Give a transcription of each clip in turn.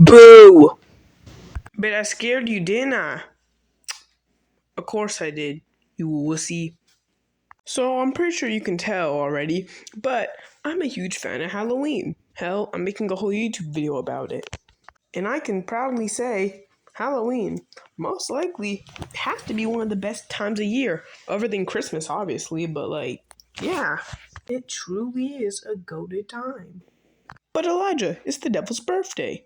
Boo! But I scared you, didn't I? Of course I did, you wussy. So I'm pretty sure you can tell already, but I'm a huge fan of Halloween. Hell, I'm making a whole YouTube video about it. And I can proudly say, Halloween, most likely, has to be one of the best times of year, other than Christmas, obviously, but yeah, it truly is a goated time. But Elijah, it's the devil's birthday.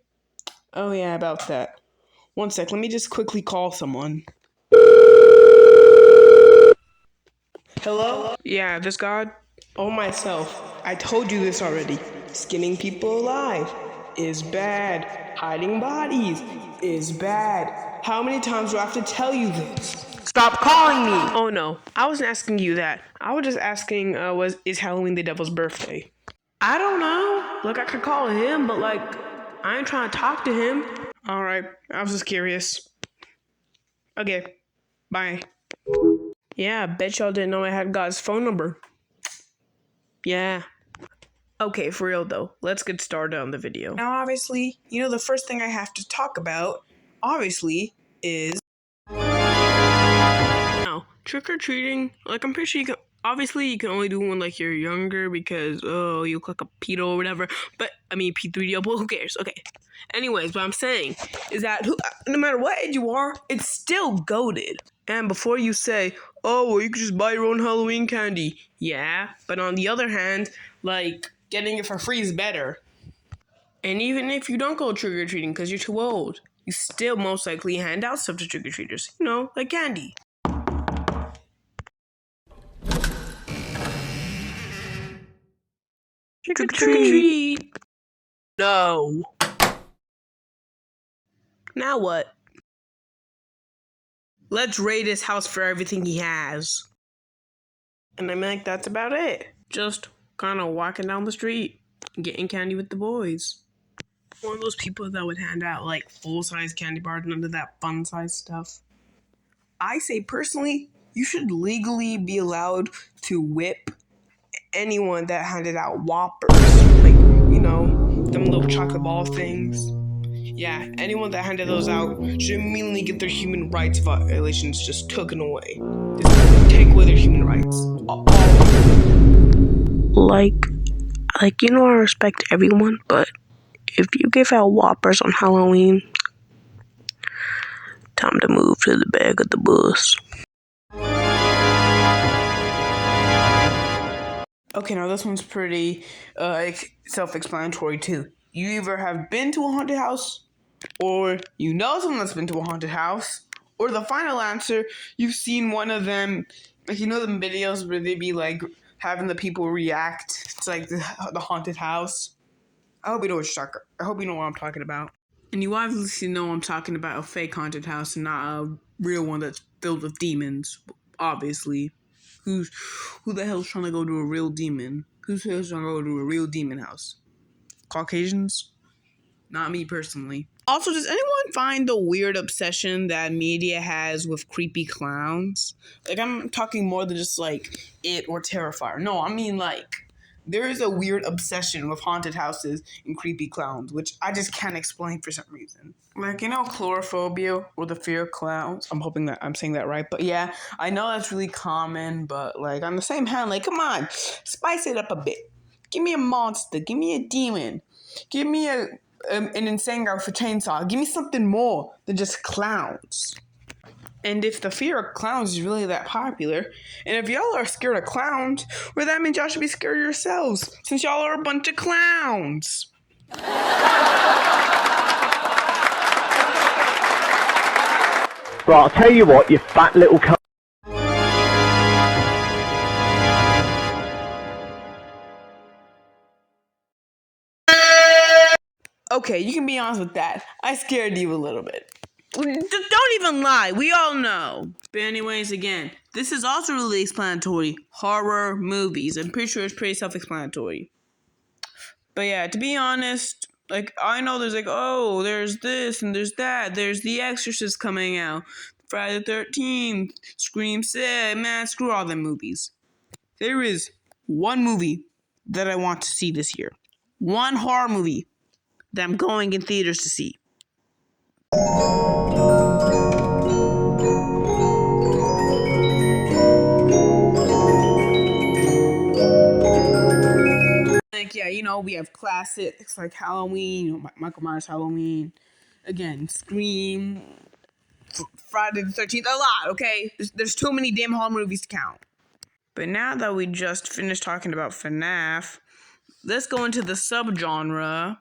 Oh yeah, about that. One sec, let me just quickly call someone. Hello? Yeah, this God? Oh, myself. I told you this already. Skinning people alive is bad. Hiding bodies is bad. How many times do I have to tell you this? Stop calling me! Oh no, I wasn't asking you that. I was just asking, is Halloween the devil's birthday? I don't know. Look, I could call him, but I ain't trying to talk to him. Alright, I was just curious. Okay, bye. Yeah, I bet y'all didn't know I had God's phone number. Yeah. Okay, for real though, let's get started on the video. Now, obviously, the first thing I have to talk about, obviously, is... Now, trick-or-treating, I'm pretty sure you can... Obviously, you can only do when, you're younger because, you look like a pedo or whatever. But, P3DO, but who cares? Okay. Anyways, what I'm saying is that no matter what age you are, it's still goated. And before you say, oh, well, you can just buy your own Halloween candy. Yeah, but on the other hand, getting it for free is better. And even if you don't go trick-or-treating because you're too old, you still most likely hand out stuff to trick-or-treaters. Like candy. Trick-or-treat. No. Now what? Let's raid his house for everything he has. And that's about it. Just kind of walking down the street, getting candy with the boys. One of those people that would hand out full-size candy bars, none of that fun-size stuff. I say personally, you should legally be allowed to whip anyone that handed out Whoppers. Them little chocolate ball things. Yeah, anyone that handed those out should immediately get their human rights violations just taken away. Just take away their human rights. I respect everyone, but if you give out Whoppers on Halloween, time to move to the back of the bus. Okay, now this one's pretty self-explanatory too. You either have been to a haunted house, or you know someone that's been to a haunted house, or the final answer, you've seen one of them, the videos where they be having the people react to the haunted house. I hope you know what I'm talking about. And you obviously know I'm talking about a fake haunted house and not a real one that's filled with demons, obviously. Who the hell's trying to go to a real demon? Who's trying to go to a real demon house? Caucasians? Not me personally. Also, does anyone find the weird obsession that media has with creepy clowns? I'm talking more than just It or Terrifier. No, there is a weird obsession with haunted houses and creepy clowns, which I just can't explain for some reason. Chlorophobia or the fear of clowns. I'm hoping that I'm saying that right. But yeah, I know that's really common, but on the same hand, come on, spice it up a bit. Give me a monster. Give me a demon. Give me an insane guy with a chainsaw. Give me something more than just clowns. And if the fear of clowns is really that popular, and if y'all are scared of clowns, well, that means y'all should be scared of yourselves, since y'all are a bunch of clowns. Right, I'll tell you what, you fat little cunt. Okay, you can be honest with that. I scared you a little bit. Don't even lie. We all know. But anyways, again, this is also really explanatory. Horror movies. I'm pretty sure it's pretty self-explanatory. But yeah, to be honest, I know there's there's this and there's that. There's The Exorcist coming out. Friday the 13th. Scream 6. Man, screw all them movies. There is one movie that I want to see this year. One horror movie that I'm going in theaters to see. Like, yeah, we have classics like Halloween, Michael Myers Halloween, again, Scream, Friday the 13th, a lot, okay? There's too many damn horror movies to count. But now that we just finished talking about FNAF, let's go into the subgenre,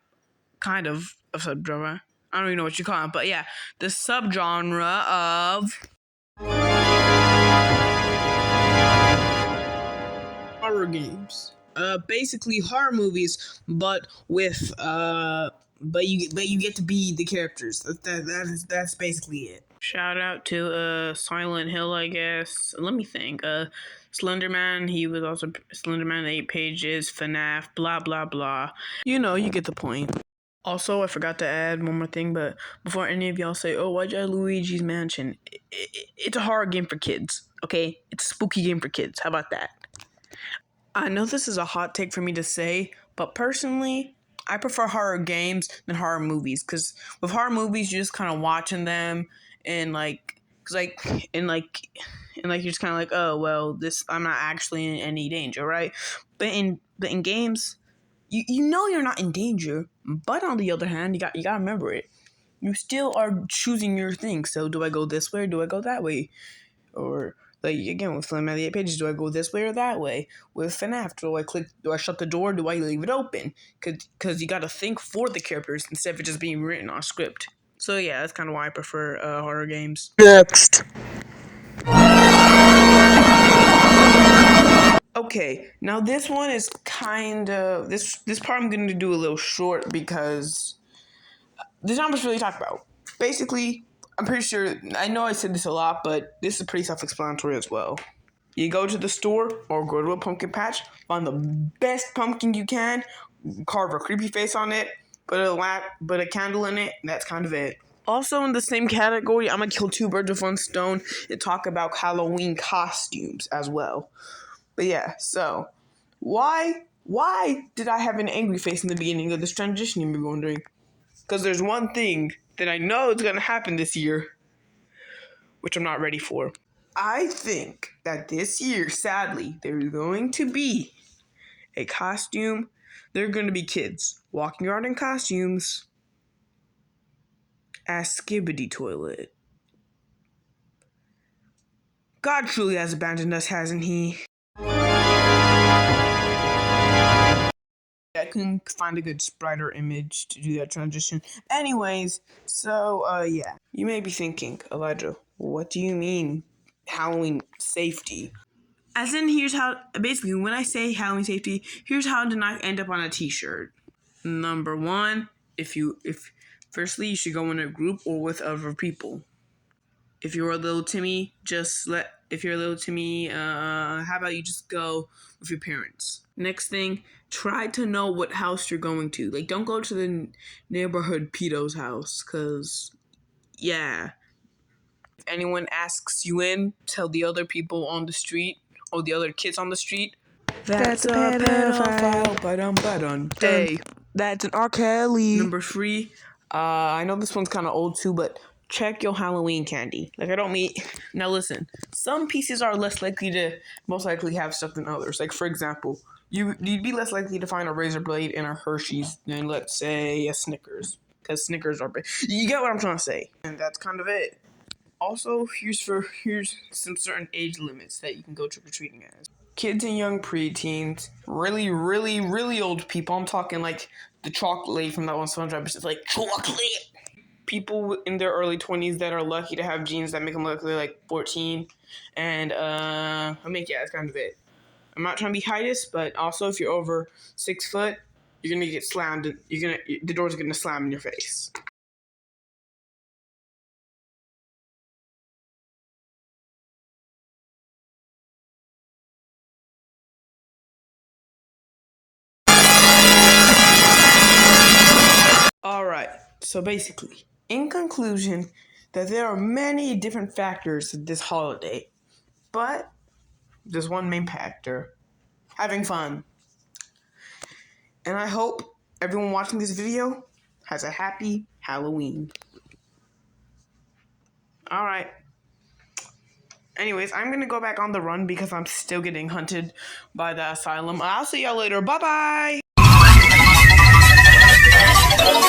kind of subgenre. I don't even know what you call it, but yeah, the subgenre of horror games. Basically horror movies, but with but you get to be the characters. That's basically it. Shout out to Silent Hill, I guess. Let me think. Slenderman, he was also Slenderman 8 Pages, FNAF, blah blah blah. You get the point. Also, I forgot to add one more thing, but before any of y'all say, "Oh, why'd you add Luigi's Mansion?" It's a horror game for kids. Okay, it's a spooky game for kids. How about that? I know this is a hot take for me to say, but personally, I prefer horror games than horror movies. Because with horror movies, you're just kind of watching them and you're just kind of like, oh well, this I'm not actually in any danger, right? But in games, you know you're not in danger. But on the other hand, you gotta remember it. You still are choosing your thing. So do I go this way or do I go that way? Or like again with Slim at the 8 Pages, do I go this way or that way? With FNAF, do I shut the door? Do I leave it open? Because you got to think for the characters instead of it just being written on script. So yeah, that's kind of why I prefer horror games. Next. Okay, now this one is kind of this part I'm going to do a little short because there's not much really to talk about. Basically, I'm pretty sure I know I said this a lot, but this is pretty self-explanatory as well. You go to the store or go to a pumpkin patch, find the best pumpkin you can, carve a creepy face on it, put a candle in it, and that's kind of it. Also in the same category, I'm gonna kill two birds with one stone and talk about Halloween costumes as well. But yeah, so why did I have an angry face in the beginning of this transition, you may be wondering? Because there's one thing that I know is gonna happen this year, which I'm not ready for. I think that this year, sadly, there's going to be a costume. There are going to be kids walking around in costumes as Skibbity Toilet. God truly has abandoned us, hasn't he? I couldn't find a good sprite or image to do that transition. Anyways, so yeah. You may be thinking, Elijah, what do you mean Halloween safety? As in, here's how, basically, when I say Halloween safety, here's how to not end up on a t-shirt. Number one, firstly, you should go in a group or with other people. If you're a little Timmy, how about you just go with your parents? Next thing, try to know what house you're going to. Like, don't go to the neighborhood pedo's house, because, yeah. If anyone asks you in, tell the other people on the street, or the other kids on the street, that's a pedophile. Ba-dum. Hey, That's an R. Kelly. number three, I know this one's kind of old too, but check your Halloween candy. Like, I don't mean. Now, listen, some pieces are most likely have stuff than others. Like, for example, you'd be less likely to find a razor blade in a Hershey's than, let's say, a Snickers. Because Snickers are big. You get what I'm trying to say. And that's kind of it. Also, here's some certain age limits that you can go trick-or-treating as. Kids and young preteens, really, really, really old people. I'm talking like the chocolate lady from that one SpongeBob. It's like chocolate. People in their early 20s that are lucky to have genes that make them look like 14. And that's kind of it. I'm not trying to be heightist, but also if you're over 6 foot, you're gonna get slammed. The door's gonna slam in your face. Alright, so basically, in conclusion, that there are many different factors to this holiday, but there's one main factor: having fun. And I hope everyone watching this video has a happy Halloween. All right. Anyways, I'm gonna go back on the run because I'm still getting hunted by the asylum. I'll see y'all later. Bye bye.